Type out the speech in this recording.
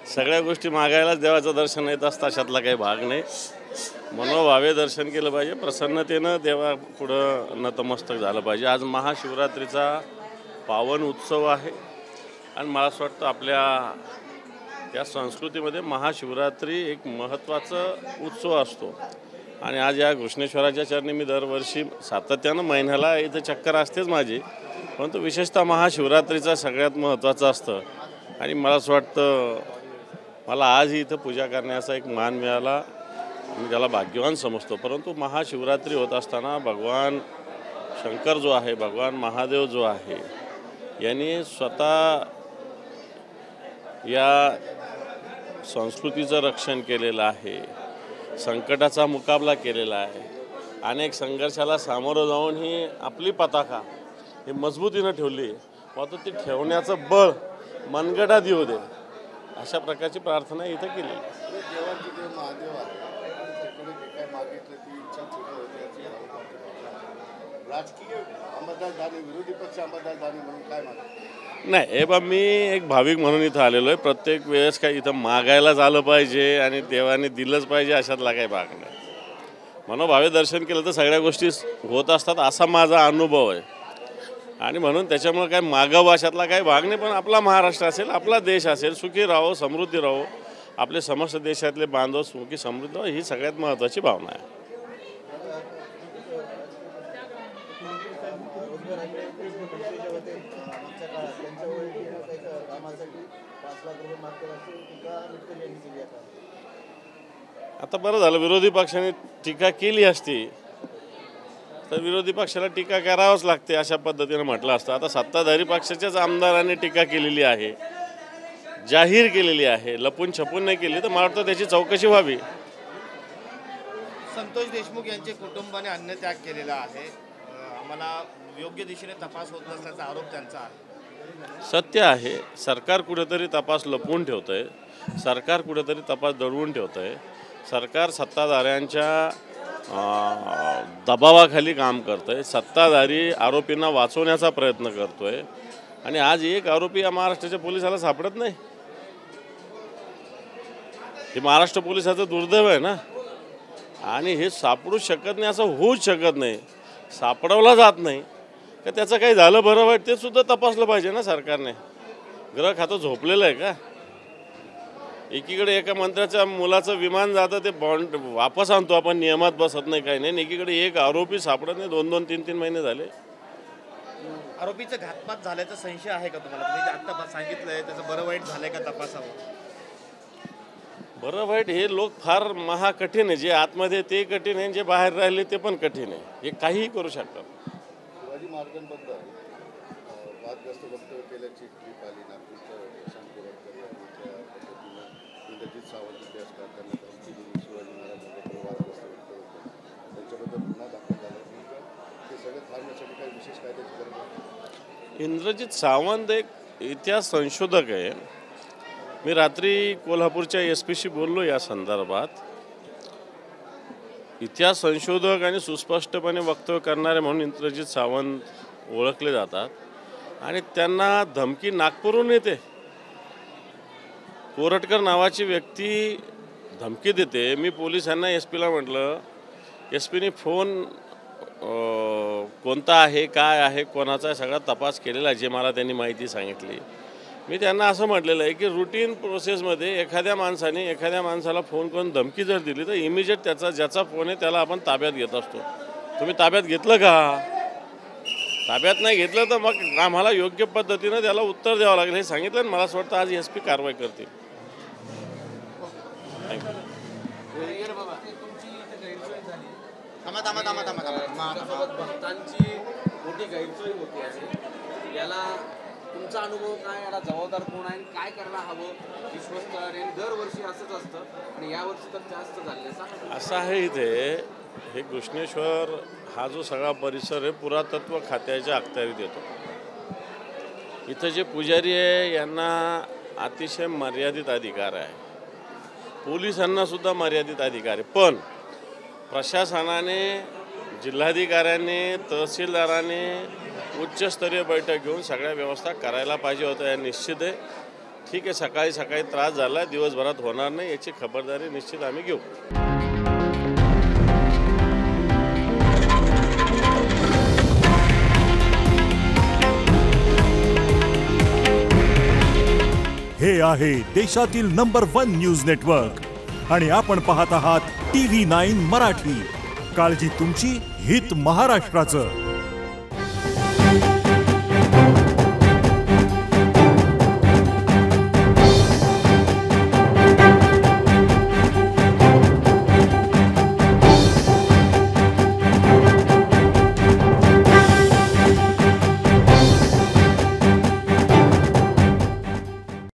सगळ्या गोष्टी मागायलाच देवाचं दर्शन येत असतं, अशातला काही भाग नाही. मनोभावे दर्शन केलं पाहिजे, प्रसन्नतेनं देवा पुढं नतमस्तक झालं पाहिजे. आज महाशिवरात्रीचा पावन उत्सव आहे आणि मला असं वाटतं आपल्या या संस्कृतीमध्ये महाशिवरात्री एक महत्त्वाचा उत्सव असतो. आणि आज या घृष्णेश्वराच्या चरणी मी दरवर्षी सातत्यानं महिन्याला इथं चक्कर असतेच माझी, परंतु विशेषतः महाशिवरात्रीचा सगळ्यात महत्त्वाचं असतं. आणि मला असं वाटतं मला आजही इथं पूजा करण्याचा एक मान मिळाला, मी त्याला भाग्यवान समजतो. परंतु महाशिवरात्री होत असताना भगवान शंकर जो आहे, भगवान महादेव जो आहे, यांनी स्वतः या संस्कृतीचं रक्षण केलेलं आहे, संकटाचा मुकाबला केलेला आहे, अनेक संघर्षाला सामोरं जाऊन ही आपली पताका ही मजबूतीनं ठेवली. मात्र ती ठेवण्याचं बळ मनगटात येऊ दे, अशा प्रकारची प्रार्थना इथं केली. नाही, हे बा मी एक भाविक म्हणून इथं आलेलो आहे. प्रत्येक वेळेस काय इथं मागायलाच आलं पाहिजे आणि देवाने दिलंच पाहिजे अशातला काही भाग नाही. मनोभावे दर्शन केलं तर सगळ्या गोष्टी होत असतात, असा माझा अनुभव आहे. आणि म्हणून त्याच्यामुळे काय मागावं अशातला काही भाग नाही. पण आपला महाराष्ट्र असेल, आपला देश असेल, सुखी राहो, समृद्धी राहो, आपले समस्त देशातले बांधव सुखी समृद्धी राहो, ही सगळ्यात महत्त्वाची भावना आहे. आता बरं झालं, विरोधी पक्षाने टीका केली असती तर विरोधी पक्षाला टीका करावंच लागते अशा पद्धतीने म्हटलं असतं. आता सत्ताधारी पक्षाच्याच आमदारांनी टीका केलेली आहे, जाहीर केलेली आहे, लपून छपून नाही केली. तर मला वाटतं त्याची चौकशी व्हावी. संतोष देशमुख यांच्या कुटुंबाने अन्नत्याग केलेला आहे, आम्हाला योग्य दिशेने तपास होत नसल्याचा आरोप त्यांचा आहे. सत्य आहे, सरकार कुठेतरी तपास लपवून ठेवतं आहे, सरकार कुठेतरी तपास दडवून ठेवतं आहे. सरकार सत्ताधाऱ्यांच्या दबावाखाली काम करतं आहे, सत्ताधारी आरोपींना वाचवण्याचा प्रयत्न करतो आहे. आणि आज एक आरोपी या महाराष्ट्राच्या पोलिसाला सापडत नाही. हे महाराष्ट्र पोलिसाचं दुर्दैव आहे ना. आणि हे सापडूच शकत नाही, असं होऊच शकत नाही, सापडवला जात नाही का त्याचं काही झालं बरं वाईट ते सुद्धा तपासलं पाहिजे ना सरकारने. ग्रह खातं झोपलेलं आहे का? एकीकडे एका मंत्र्याच्या मुलाचं विमान जातं, ते बॉन्ड वापस आणतो आपण, नियमात बसत नाही, काही नाही. एकीकडे एक आरोपी सापडत नाही, 2-2, 3-3 महिने झाले. आरोपीचं घातपात झाल्याचा संशय आहे का तुम्हाला? तुम्ही आत्ता सांगितलंय त्याचं बरं वाईट झालंय का तपासावं? बरं वाईट हे लोक फार महाकठीण आहे. जे आतमध्ये ते कठीण आहे, जे बाहेर राहिले ते पण कठीण आहे. हे काहीही करू शकतात. शिवाजी महाराजांबद्दल वादग्रस्त वक्तव्य केल्याची क्लिप आली नागपूरच्या इंद्रजित सावंत इतिहासकार त्यांना शिवाजी महाराजांबद्दल वादग्रस्त वक्तव्य त्यांच्याबद्दल गुन्हा दाखल झाला. ते सगळं थांबण्यासाठी काही विशेष कायद्याची गरज आहे? इंद्रजित सावंत एक इतिहास संशोधक आहे. मी रात्री कोल्हापूरच्या SP शी बोललो या संदर्भात. इतिहास संशोधक आणि सुस्पष्टपणे वक्तव्य करणारे म्हणून इंद्रजित सावंत ओळखले जातात. आणि त्यांना धमकी नागपूरहून येते. कोरटकर नावाची व्यक्ती धमकी देते. मी पोलिसांना SP ला म्हटलं, SP नी फोन कोणता आहे, काय आहे, कोणाचा सगळा तपास केलेला आहे, जे मला त्यांनी माहिती सांगितली. मी त्यांना असं म्हटलेलं आहे की रुटीन प्रोसेसमध्ये एखाद्या माणसाला फोन करून धमकी जर दिली तर इमिजिएट ज्याचा फोन आहे त्याला आपण ताब्यात घेत असतो. तुम्ही ताब्यात घेतलं का? ताब्यात नाही घेतलं तर मग आम्हाला योग्य पद्धतीनं त्याला उत्तर द्यावं लागेल, हे सांगितलं. आणि मला असं वाटतं आज SP कारवाई करतील. भक्तांची मोठी गैरसोय होती आहे, याला तुमचा अनुभव काय? याला जबाबदार कोण आहे? काय करायला हवं? विश्वस्त दरवर्षी असंच असतं आणि यावर्षी तर जास्त झाले. असं आहे इथे हे घृष्णेश्वर हा जो सगळा परिसर आहे पुरातत्व खात्याच्या अखत्यारीत येतो. इथं जे पुजारी आहे यांना अतिशय मर्यादित अधिकार आहे, पोलिसांना सुद्धा मर्यादित अधिकार आहे. पण प्रशासनाने, जिल्हाधिकाऱ्यांनी, तहसीलदारांनी उच्चस्तरीय बैठक घेऊन सगळ्या व्यवस्था करायला पाहिजे होत्या, हे निश्चित आहे. ठीक आहे, सकाळी सकाळी त्रास झाला, दिवसभरात होणार नाही, याची खबरदारी निश्चित आम्ही घेऊ. हे आहे देशातील नंबर 1 न्यूज नेटवर्क आणि आपण पाहत आहात TV9 मराठी. काळजी तुमची, हित महाराष्ट्राचं.